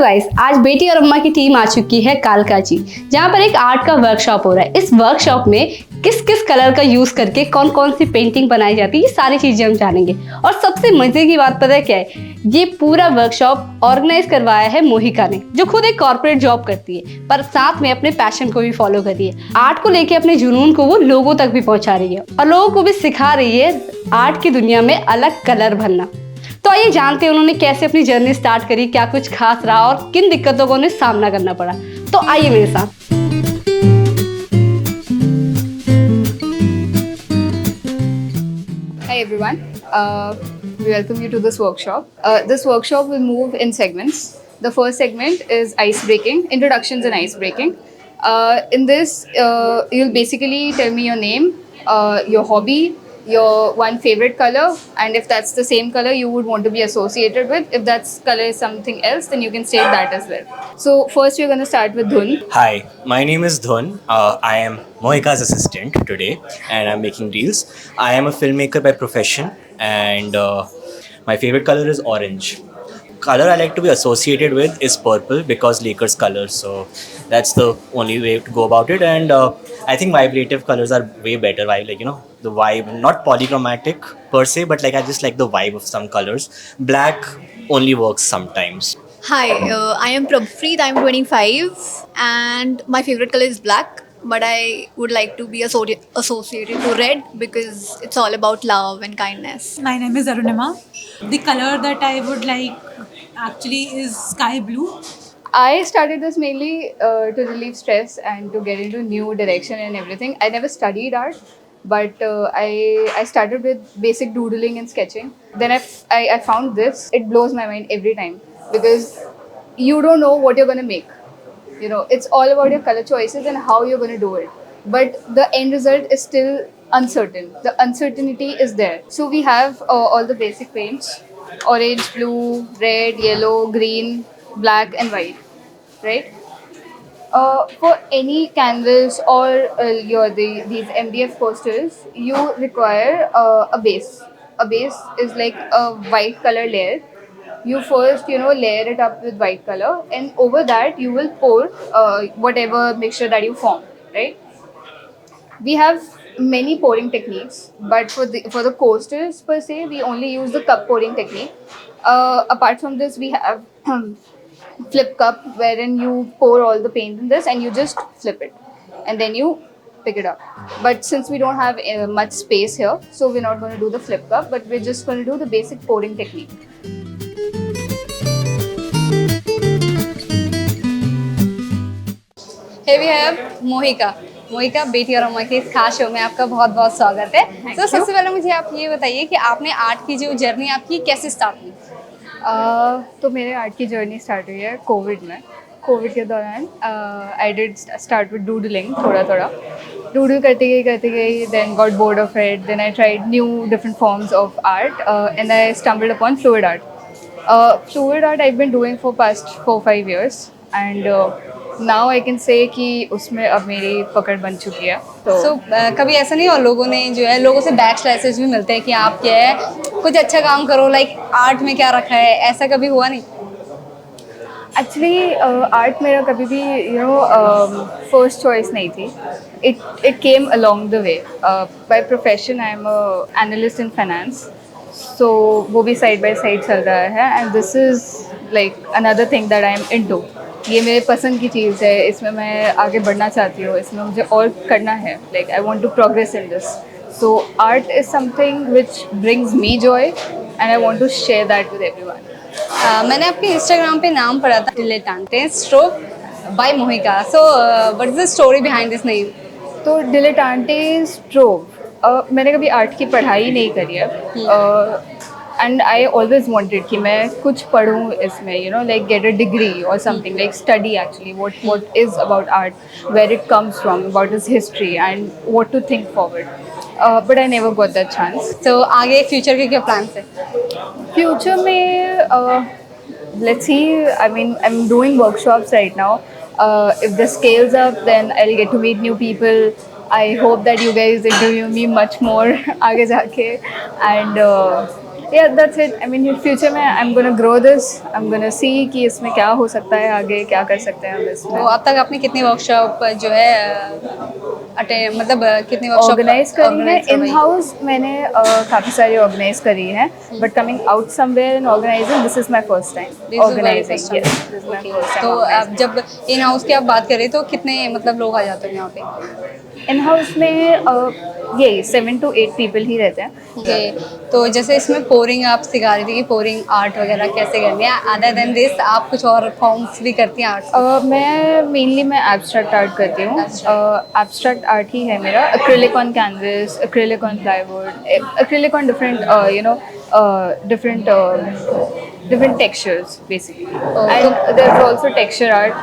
Guys, आज बेटी और अम्मा की टीम आ चुकी है कालकाजी, जहाँ पर एक आर्ट का वर्कशॉप हो रहा है। इस वर्कशॉप में किस किस कलर का यूज करके कौन कौन सी पेंटिंग बनाई जाती है, ये सारी चीजें हम जानेंगे। और सबसे मजे की बात पता है क्या है, ये पूरा वर्कशॉप ऑर्गेनाइज करवाया है मोहिका ने, जो खुद एक कॉर्पोरेट जॉब करती है पर साथ में अपने पैशन को भी फॉलो कर रही है। आर्ट को लेके अपने जुनून को वो लोगों तक भी पहुंचा रही है और लोगों को भी सिखा रही है आर्ट की दुनिया में अलग कलर भरना। तो आइए जानते हैं उन्होंने कैसे अपनी जर्नी स्टार्ट करी, क्या कुछ खास रहा और किन दिक्कतों को उन्हें सामना करना पड़ा। तो आइए मेरे साथ। Hi everyone, we welcome you to this workshop. This workshop will move in segments. The first segment is ice breaking, introductions and ice breaking. In this, you'll basically tell me your name, your hobby, your one favorite color, and if that's the same color you would want to be associated with. If that color is something else, then you can state that as well. So first we're going to start with Dhun. Hi, my name is Dhun. I am Mohika's assistant today and I'm making reels. I am a filmmaker by profession and my favorite color is orange. Color I like to be associated with is purple because Lakers color, so that's the only way to go about it. And I think vibrative colors are way better. The vibe, not polychromatic per se, but like I just like the vibe of some colors. Black only works sometimes. Hi, I am Prabhpreet. I'm 25 and my favorite color is black, but I would like to be associated to red because it's all about love and kindness. My name is Arunima. The color that I would like actually is sky blue. I started this mainly to relieve stress and to get into new direction and everything. I never studied art, but I started with basic doodling and sketching. Then I found this. It blows my mind every time because you don't know what you're going to make. You know, it's all about your color choices and how you're going to do it. But the end result is still uncertain. The uncertainty is there. So we have all the basic paints: orange, blue, red, yellow, green, black and white, right? For any canvas or these MDF posters, you require a base. A base is like a white color layer. You first, layer it up with white color, and over that you will pour whatever mixture that you form, right? We have many pouring techniques, but for the coasters per se, we only use the cup pouring technique. Apart from this, we have flip cup, wherein you pour all the paint in this and you just flip it and then you pick it up. But since we don't have much space here, so we're not going to do the flip cup, but we're just going to do the basic pouring technique. Here we have Mohika. Mohika, बेटी और अम्मा के इस खास show में आपका बहुत बहुत स्वागत है। तो सबसे पहले मुझे आप ये बताइए कि आपने आर्ट की जो जर्नी आपकी कैसे स्टार्ट हुई? तो मेरे आर्ट की जर्नी स्टार्ट हुई है कोविड में। कोविड के दौरान I did start with doodling, थोड़ा डूडल करती गई, then got bored of it, then I tried new different forms of art and I stumbled upon fluid art. Fluid art I've been doing for past 4-5 years and now I can say कि उसमें अब मेरी पकड़ बन चुकी है. तो कभी ऐसा नहीं, और लोगों ने जो है, लोगों से बैक स्लैशेस भी मिलते हैं कि आप क्या है कुछ अच्छा काम करो, लाइक आर्ट में क्या रखा है, ऐसा कभी हुआ नहीं? एक्चुअली आर्ट मेरा कभी भी फर्स्ट चॉइस नहीं थी. It came along the way. By profession I am analyst in finance, so वो भी साइड बाय साइड चल रहा है and this is like another thing that I am into. ये मेरे पसंद की चीज़ है, इसमें मैं आगे बढ़ना चाहती हूँ, इसमें मुझे और करना है. Like I want to progress in this. So art is something which brings me joy and I want to share that with everyone. मैंने आपके इंस्टाग्राम पे नाम पढ़ा था, dilettante stroke by Mohika. So what is the story behind this name? तो dilettante stroke, मैंने कभी art की पढ़ाई नहीं करी है एंड आई ऑलवेज वांटेड कि मैं कुछ पढ़ूँ इसमें, लाइक गेट अ डिग्री और something, like study actually what is about art, where it comes from, about its history and what to think forward. But I never got that chance. तो आगे future के क्या plans है? Future में let's see. I mean, I'm doing workshops right now. If this scales up, then I'll get to meet new people. I hope that you guys interview me much more आगे जाके, and yeah, that's it. I mean, in future में I'm gonna grow this. I'm gonna see कि इसमें क्या हो सकता है आगे, क्या कर सकते हैं हम इसमें. तो अब तक आपने कितनी वर्कशॉप जो है अटेंड मतलब कितनी वर्कशॉप ऑर्गेनाइज करी है इन हाउस मैंने काफ़ी सारी ऑर्गेनाइज करी है but coming out somewhere in organizing this is my first time organizing तो अब जब इन हाउस की आप बात करें तो कितने मतलब लोग आ जाते हैं यहाँ पे? इन हाउस में यही 7 to 8 पीपल ही रहते हैं. ओके, तो जैसे इसमें पोरिंग आप सिखा रही थी कि पोरिंग आर्ट वगैरह कैसे करनी है, अदर देन दिस आप कुछ और फॉर्म्स भी करती हैं आर्ट? मैं एब्स्ट्रैक्ट आर्ट करती हूँ. एब्स्ट्रैक्ट आर्ट ही है मेरा. Acrylic on canvas, acrylic on plywood, acrylic on different textures basically. And there's also texture art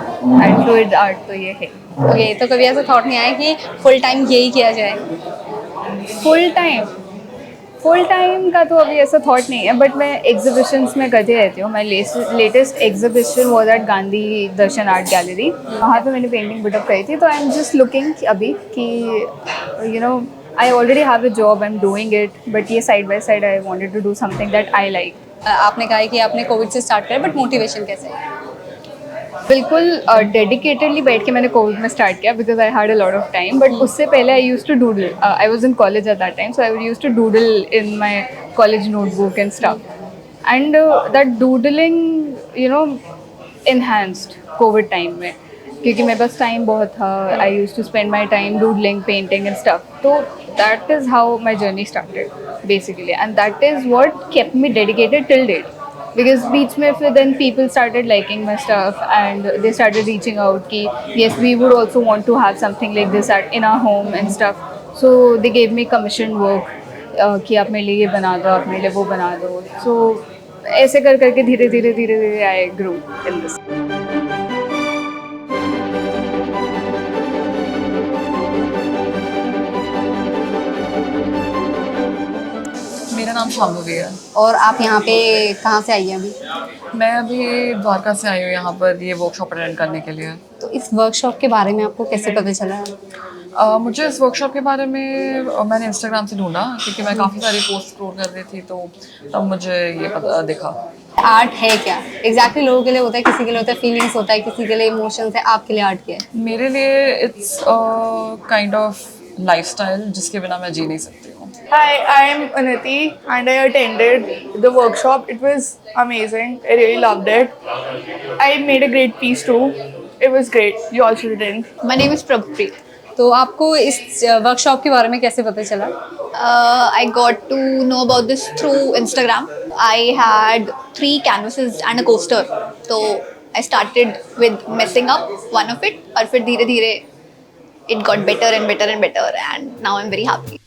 and fluid art, तो ये है. ओके, तो कभी ऐसा थॉट नहीं आया कि फुल टाइम यही किया जाए? फुल टाइम का तो अभी ऐसा थॉट नहीं है बट मैं एग्जीबिशंस में करती रहती हूँ. My latest exhibition was at Gandhi Darshan art gallery. वहाँ पे मैंने पेंटिंग पुटअप करी थी. तो आई एम जस्ट लुकिंग अभी कि I already have a job, I am doing it but ये side by side I wanted to do something that I like. आपने कहा है कि आपने कोविड से स्टार्ट किया, बट मोटिवेशन कैसे है? बिल्कुल डेडिकेटेडली बैठ के मैंने कोविड में स्टार्ट किया because I had a lot of time. But उससे पहले I use to doodle. I was in college at that time so I use to doodle in my college notebook and stuff. And that doodling enhanced Covid time में क्योंकि मेरे पास time बहुत था. I use to spend my time doodling, painting and stuff. तो that is how my journey started basically and that is what kept me dedicated till date. Because बीच में फिर then people started liking my stuff and they started reaching out कि yes we would also want to have something like this in our home and stuff. So they gave me commission work कि आप मेरे लिए ये बना दो, आप मेरे लिए वो बना दो. So ऐसे कर करके धीरे धीरे I grew in this. मेरा नाम शाम्भवी है. और आप यहाँ पे कहाँ से आई हैं अभी? मैं अभी द्वारका से आई हूँ यहाँ पर ये वर्कशॉप अटेंड करने के लिए. तो इस वर्कशॉप के बारे में आपको कैसे पता चला? मुझे इस वर्कशॉप के बारे में मैंने इंस्टाग्राम से ढूंढा क्योंकि मैं काफ़ी सारी पोस्ट स्क्रॉल कर रही थी तो तब मुझे ये पता दिखा. आर्ट है क्या एग्जैक्टली? लोगों के लिए होता है, किसी के लिए होता है फीलिंग्स होता है, किसी के लिए इमोशंस है. आपके लिए आर्ट क्या है? मेरे लिए इट्स काइंड ऑफ लाइफस्टाइल जिसके बिना मैं जी नहीं सकती हूँ. Hi, I am Unati and I attended the workshop. It was amazing. I really loved it. I made a great piece too. It was great. You all should attend. My name is Prabhupreet. तो आपको इस workshop के बारे में कैसे पता चला? I got to know about this through Instagram. I had 3 canvases and a coaster. So I started with messing up one of it. और फिर धीरे धीरे it got better and better and better and now I'm very happy.